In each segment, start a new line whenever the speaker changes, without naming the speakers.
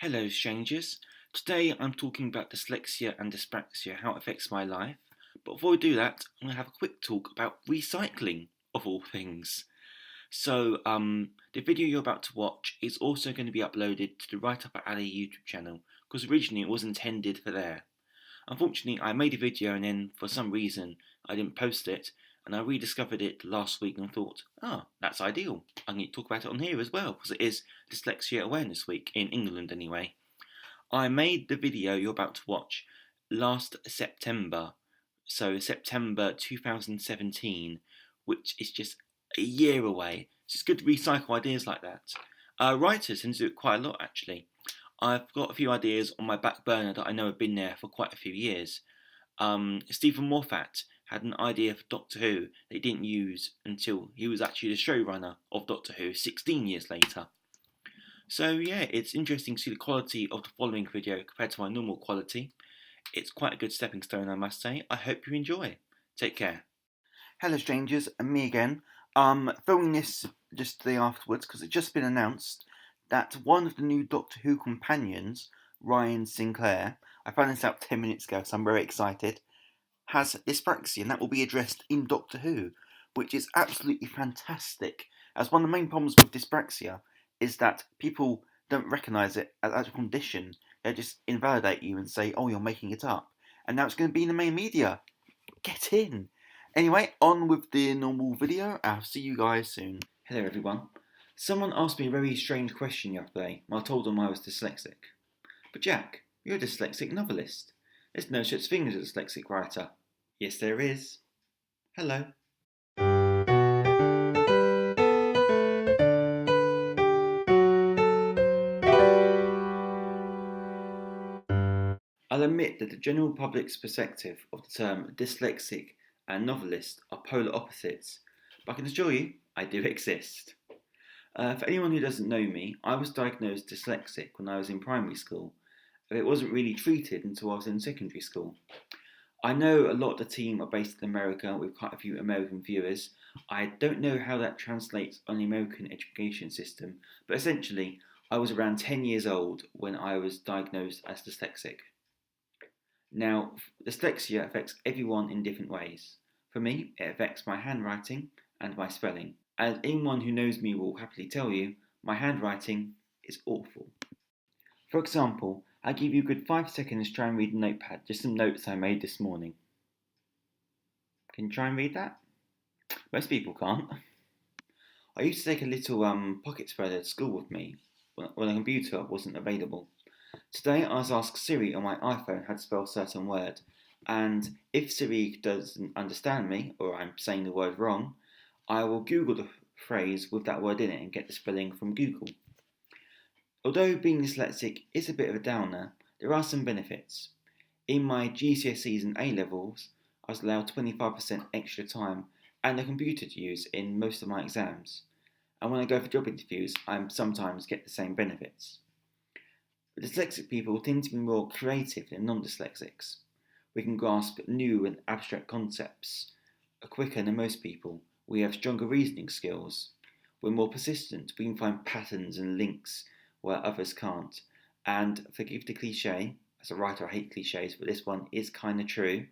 Hello, strangers. Today I'm talking about dyslexia and dyspraxia, how it affects my life. But before we do that, I'm going to have a quick talk about recycling, of all things. The video you're about to watch is also going to be uploaded to the Right Up Alley YouTube channel, because originally it was intended for there. Unfortunately, I made a video and then, for some reason, I didn't post it, and I rediscovered it last week and thought, that's ideal. I'm going to talk about it on here as well, because it is Dyslexia Awareness Week, in England anyway. I made the video you're about to watch last September, so September 2017, which is just a year away. It's just good to recycle ideas like that. Writers tend to do it quite a lot, actually. I've got a few ideas on my back burner that I know have been there for quite a few years. Stephen Moffat had an idea for Doctor Who that he didn't use until he was actually the showrunner of Doctor Who 16 years later. So yeah, it's interesting to see the quality of the following video compared to my normal quality. It's quite a good stepping stone, I must say. I hope you enjoy. Take care. Hello strangers, and me again. Filming this just the day afterwards because it's just been announced that one of the new Doctor Who companions, Ryan Sinclair, I found this out 10 minutes ago, so I'm very excited, has dyspraxia, and that will be addressed in Doctor Who, which is absolutely fantastic. As one of the main problems with dyspraxia is that people don't recognise it as a condition. They just invalidate you and say, oh, you're making it up. And now it's going to be in the main media. Get in! Anyway, on with the normal video. I'll see you guys soon. Hello everyone. Someone asked me a very strange question yesterday when I told them I was dyslexic. But Jack, you're a dyslexic novelist. There's no such thing as a dyslexic writer. Yes, there is. Hello. I'll admit that the general public's perspective of the term dyslexic and novelist are polar opposites, but I can assure you I do exist. For anyone who doesn't know me, I was diagnosed dyslexic when I was in primary school, but it wasn't really treated until I was in secondary school. I know a lot of the team are based in America with quite a few American viewers. I don't know how that translates on the American education system, but essentially, I was around 10 years old when I was diagnosed as dyslexic. Now, dyslexia affects everyone in different ways. For me, it affects my handwriting and my spelling. As anyone who knows me will happily tell you, my handwriting is awful. For example, I give you a good 5 seconds to try and read the notepad, just some notes I made this morning. Can you try and read that? Most people can't. I used to take a little pocket spreader to school with me when a computer wasn't available. Today I was asked Siri on my iPhone how to spell a certain word, and if Siri doesn't understand me, or I'm saying the word wrong, I will Google the phrase with that word in it and get the spelling from Google. Although being dyslexic is a bit of a downer, there are some benefits. In my GCSEs and A-levels, I was allowed 25% extra time and a computer to use in most of my exams, and when I go for job interviews, I sometimes get the same benefits. But dyslexic people tend to be more creative than non-dyslexics. We can grasp new and abstract concepts quicker than most people. We have stronger reasoning skills. We're more persistent. We can find patterns and links where others can't. And forgive the cliche, as a writer I hate cliches, but this one is kind of true.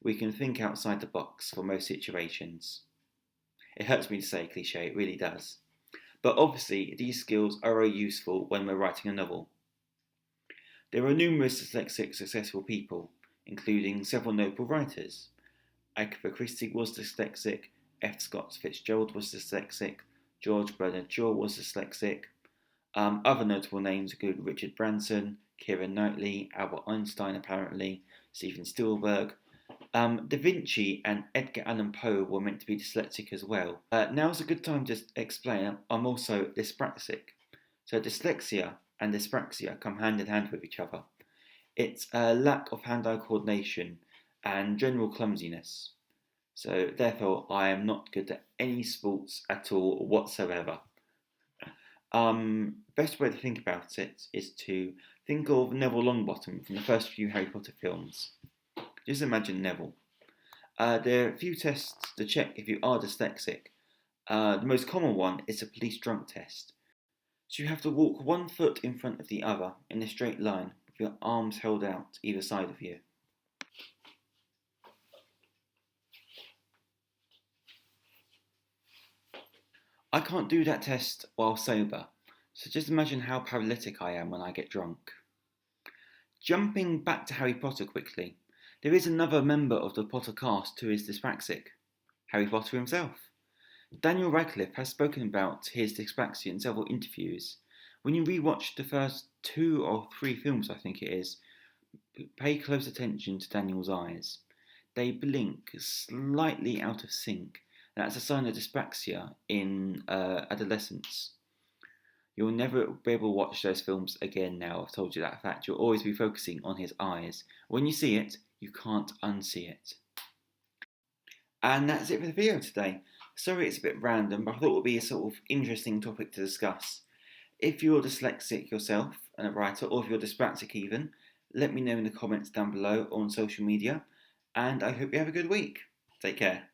We can think outside the box for most situations. It hurts me to say cliche, it really does. But obviously, these skills are very useful when we're writing a novel. There are numerous dyslexic successful people, including several notable writers. Agatha Christie was dyslexic, F. Scott Fitzgerald was dyslexic, George Bernard Shaw was dyslexic. Other notable names include Richard Branson, Keira Knightley, Albert Einstein apparently, Steven Spielberg. Da Vinci and Edgar Allan Poe were meant to be dyslexic as well. Now's a good time to explain I'm also dyspraxic. So dyslexia and dyspraxia come hand in hand with each other. It's a lack of hand-eye coordination and general clumsiness. So therefore I am not good at any sports at all whatsoever. Best way to think about it is to think of Neville Longbottom from the first few Harry Potter films. Just imagine Neville. There are a few tests to check if you are dyslexic. The most common one is a police drunk test. So you have to walk one foot in front of the other in a straight line with your arms held out either side of you. I can't do that test while sober, so just imagine how paralytic I am when I get drunk. Jumping back to Harry Potter quickly, there is another member of the Potter cast who is dyspraxic, Harry Potter himself. Daniel Radcliffe has spoken about his dyspraxia in several interviews. When you rewatch the first 2 or 3 films, I think it is, pay close attention to Daniel's eyes. They blink slightly out of sync, and that's a sign of dyspraxia in adolescence. You'll never be able to watch those films again now, I've told you that fact. You'll always be focusing on his eyes. When you see it, you can't unsee it. And that's it for the video today. Sorry it's a bit random, but I thought it would be a sort of interesting topic to discuss. If you're dyslexic yourself and a writer, or if you're dyspraxic even, let me know in the comments down below or on social media. And I hope you have a good week. Take care.